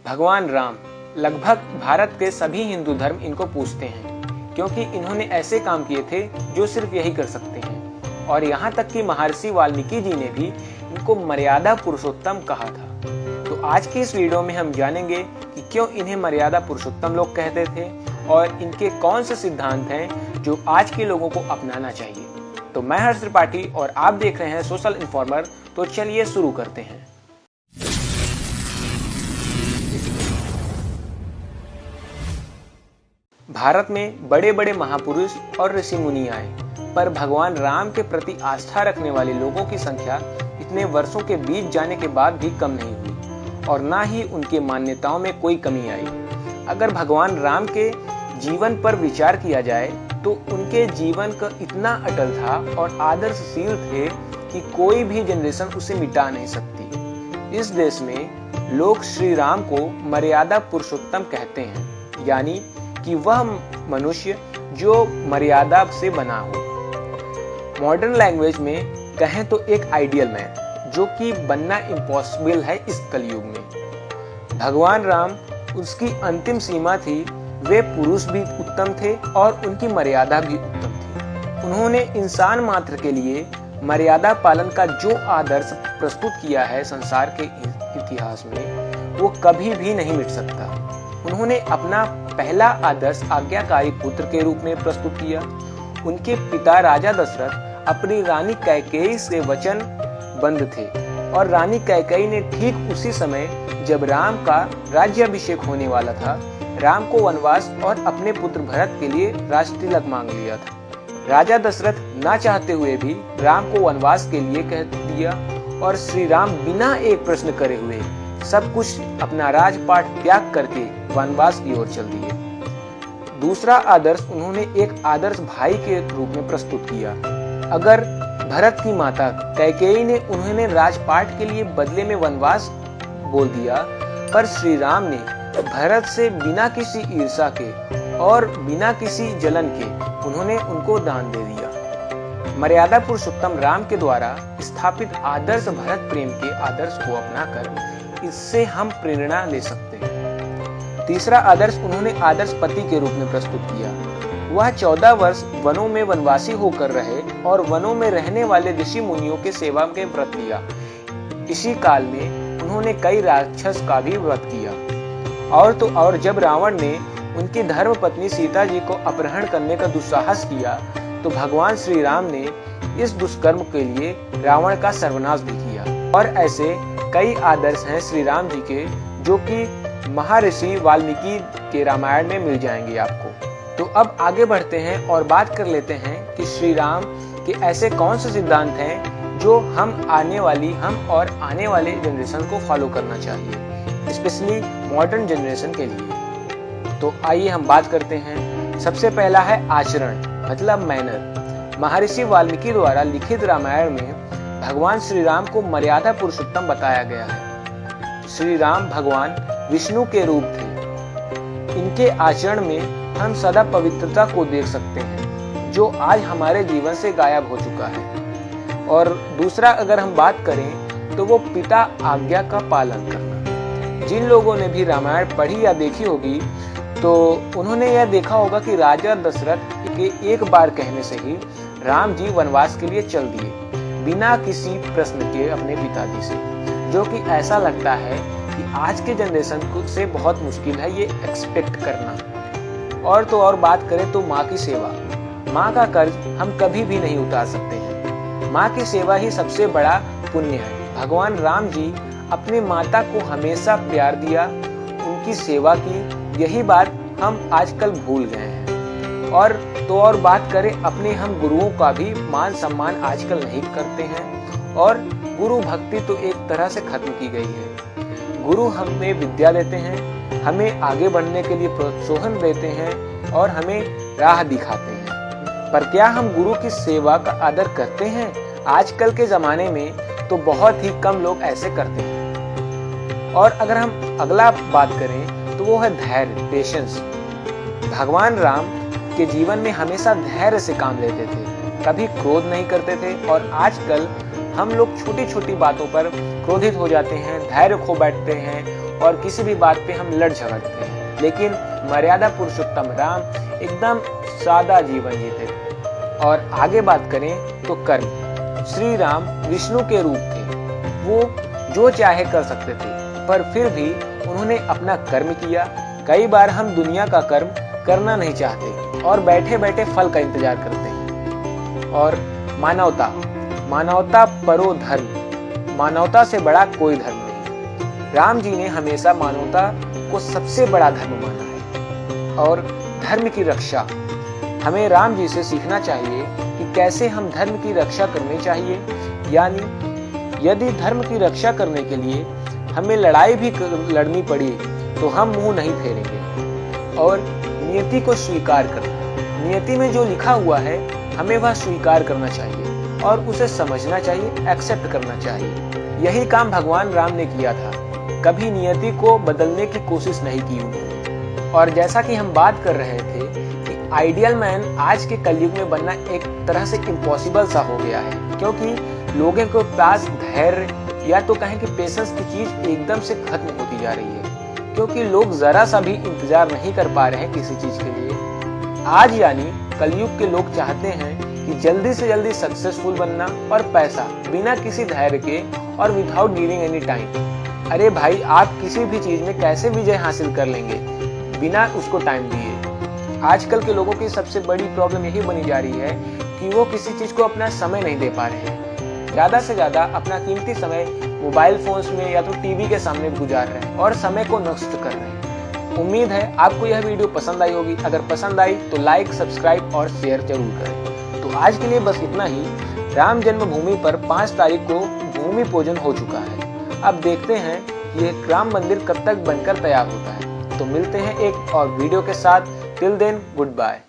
भगवान राम, लगभग भारत के सभी हिंदू धर्म इनको पूजते हैं क्योंकि इन्होंने ऐसे काम किए थे जो सिर्फ यही कर सकते हैं। और यहाँ तक कि महर्षि वाल्मीकि जी ने भी इनको मर्यादा पुरुषोत्तम कहा था। तो आज की इस वीडियो में हम जानेंगे कि क्यों इन्हें मर्यादा पुरुषोत्तम लोग कहते थे और इनके कौन से सिद्धांत हैं जो आज के लोगों को अपनाना चाहिए। तो मैं हर्ष त्रिपाठी और आप देख रहे हैं सोशल इन्फॉर्मर। तो चलिए शुरू करते हैं। भारत में बड़े बड़े महापुरुष और ऋषि मुनि आए, पर भगवान राम के प्रति आस्था रखने वाले लोगों की संख्या इतने वर्षों के बीत जाने के बाद भी कम नहीं हुई और ना ही उनके मान्यताओं में कोई कमी आई। अगर भगवान राम के जीवन पर विचार किया जाए तो उनके जीवन का इतना अटल था और आदर्शशील थे कि कोई भी जनरेशन उसे मिटा नहीं सकती। इस देश में लोग श्री राम को मर्यादा पुरुषोत्तम कहते हैं, यानी कि वह मनुष्य जो मर्यादा से बना हो। मॉडर्न लैंग्वेज में कहें तो एक आइडियल मैन, जो कि बनना इम्पॉसिबल है इस कलयुग में। भगवान राम उसकी अंतिम सीमा थी। वे पुरुष भी उत्तम थे और उनकी मर्यादा भी उत्तम थी। उन्होंने इंसान मात्र के लिए मर्यादा पालन का जो आदर्श प्रस्तुत किया है संसार के इतिहास में, वो कभी भी नहीं मिट सकता। उन्होंने अपना पहला आदर्श आज्ञाकारी पुत्र के रूप में प्रस्तुत किया। उनके पिता राजा दशरथ अपनी रानी कैकेयी से वचनबद्ध थे और रानी कैकेयी ने ठीक उसी समय जब राम का राज्याभिषेक होने वाला था, राम को वनवास और अपने पुत्र भरत के लिए राजतिलक मांग लिया था। राजा दशरथ ना चाहते हुए भी राम को वनवास के लिए कह दिया और श्री राम बिना एक प्रश्न करे हुए सब कुछ अपना राजपाट त्याग करके वनवास की ओर चल दिए। दूसरा आदर्श उन्होंने एक आदर्श भाई के रूप में प्रस्तुत किया। अगर भरत की माता कैकेयी ने उन्हें राजपाट के लिए बदले में वनवास बोल दिया, पर श्री राम ने भरत से बिना किसी ईर्ष्या के और बिना किसी जलन के उन्होंने उनको दान दे दिया। मर्यादा पुरुषोत्तम राम के द्वारा स्थापित आदर्श भरत प्रेम के आदर्श को अपनाकर इससे हम प्रेरणा ले सकते हैं। तीसरा आदर्श उन्होंने आदर्श पति के रूप में प्रस्तुत किया। वह 14 वर्ष वनों में वनवासी होकर रहे और वनों में रहने वाले ऋषि मुनियों के सेवा के व्रत लिया। इसी काल में उन्होंने कई राक्षस का भी व्रत किया। और तो और जब रावण ने उनकी धर्म पत्नी सीता जी को अपहरण करने का दुस्साहस किया, तो भगवान श्री राम ने इस दुष्कर्म के लिए रावण का सर्वनाश भी किया। और ऐसे कई आदर्श हैं श्री राम जी के, जो कि महर्षि वाल्मीकि के रामायण में मिल जाएंगे आपको। तो अब आगे बढ़ते हैं और बात कर लेते हैं कि श्री राम के ऐसे कौन से सिद्धांत हैं जो हम आने वाले जनरेशन को फॉलो करना चाहिए, स्पेशली मॉडर्न जनरेशन के लिए। तो आइए हम बात करते हैं। सबसे पहला है आचरण, मतलब मैनर। महर्षि वाल्मीकि द्वारा लिखित रामायण में भगवान श्री राम को मर्यादा पुरुषोत्तम बताया गया है। श्री राम भगवान विष्णु के रूप थे। इनके आचरण में हम सदा पवित्रता को देख सकते हैं, जो आज हमारे जीवन से गायब हो चुका है। और दूसरा अगर हम बात करें तो वो पिता आज्ञा का पालन करना। जिन लोगों ने भी रामायण पढ़ी या देखी होगी तो उन्होंने यह देखा होगा कि राजा दशरथ के एक बार कहने से ही राम जी वनवास के लिए चल दिए, बिना किसी प्रश्न के अपने पिताजी से, जो कि ऐसा लगता है कि आज के जनरेशन से बहुत मुश्किल है ये एक्सपेक्ट करना। और तो और बात करें तो माँ की सेवा। माँ का कर्ज हम कभी भी नहीं उतार सकते हैं। माँ की सेवा ही सबसे बड़ा पुण्य है। भगवान राम जी अपनी माता को हमेशा प्यार दिया, उनकी सेवा की। यही बात हम आजकल भूल गए हैं। और तो और बात करें अपने हम गुरुओं का भी मान सम्मान आजकल नहीं करते हैं और गुरु भक्ति तो एक तरह से खत्म की गई है। गुरु हमें विद्या देते हैं, हमें आगे बढ़ने के लिए प्रोत्साहन देते हैं और हमें राह दिखाते हैं, पर क्या हम गुरु की सेवा का आदर करते हैं? आजकल के जमाने में तो बहुत ही कम लोग ऐसे करते हैं। और अगर हम अगला बात करें तो वो है धैर्य, पेशेंस। भगवान राम के जीवन में हमेशा धैर्य से काम लेते थे, कभी क्रोध नहीं करते थे। और आजकल हम लोग छोटी छोटी बातों पर क्रोधित हो जाते हैं, धैर्य खो बैठते हैं और किसी भी बात पे हम लड़ झगड़ते हैं, लेकिन मर्यादा पुरुषोत्तम राम एकदम सादा जीवन जीते थे। और आगे बात करें तो कर्म, श्री राम विष्णु के रूप थे, वो जो चाहे कर सकते थे, पर फिर भी उन्होंने अपना कर्म किया। कई बार हम दुनिया का कर्म करना नहीं चाहते और बैठे बैठे फल का इंतजार करते हैं। और मानवता, मानवता परो धर्म, मानवता से बड़ा कोई धर्म नहीं। राम जी ने हमेशा मानवता को सबसे बड़ा धर्म माना है। और धर्म की रक्षा, हमें राम जी से सीखना चाहिए कि कैसे हम धर्म की रक्षा करनी चाहिए। यानी यदि धर्म की रक्षा करने के लिए हमें लड़ाई भी लड़नी पड़ी तो हम मुंह नहीं फेरेंगे। और नियति को स्वीकार करना, नियति में जो लिखा हुआ है हमें वह स्वीकार करना चाहिए और उसे समझना चाहिए, एक्सेप्ट करना चाहिए। यही काम भगवान राम ने किया था, कभी नियति को बदलने की कोशिश नहीं की उन्होंने। और जैसा कि हम बात कर रहे थे कि आइडियल मैन आज के कलयुग में बनना एक तरह से इम्पॉसिबल सा हो गया है, क्योंकि लोगों के पास धैर्य या तो कहें कि पेशेंस की चीज एकदम से खत्म होती जा रही है, क्योंकि लोग जरा सा भी इंतजार नहीं कर पा रहे हैं किसी चीज के लिए। आज यानी कलयुग के लोग चाहते हैं कि जल्दी से जल्दी सक्सेसफुल बनना और पैसा बिना किसी धैर्य के और विदाउट गिविंग एनी टाइम। अरे भाई, आप किसी भी चीज में कैसे विजय हासिल कर लेंगे बिना उसको टाइम दिए। आजकल के लोगों की सबसे बड़ी प्रॉब्लम यही बनी जा रही है कि वो किसी चीज को अपना समय नहीं दे पा रहे हैं। ज्यादा से ज्यादा अपना कीमती समय मोबाइल फोन्स में या तो टीवी के सामने गुजार रहे हैं और समय को नष्ट कर रहे हैं। उम्मीद है आपको यह वीडियो पसंद आई होगी। अगर पसंद आई तो लाइक, सब्सक्राइब और शेयर जरूर करें। तो आज के लिए बस इतना ही। राम जन्मभूमि पर 5 तारीख को भूमि पूजन हो चुका है। अब देखते हैं यह राम मंदिर कब तक बनकर तैयार होता है। तो मिलते हैं एक और वीडियो के साथ। Till then, good bye.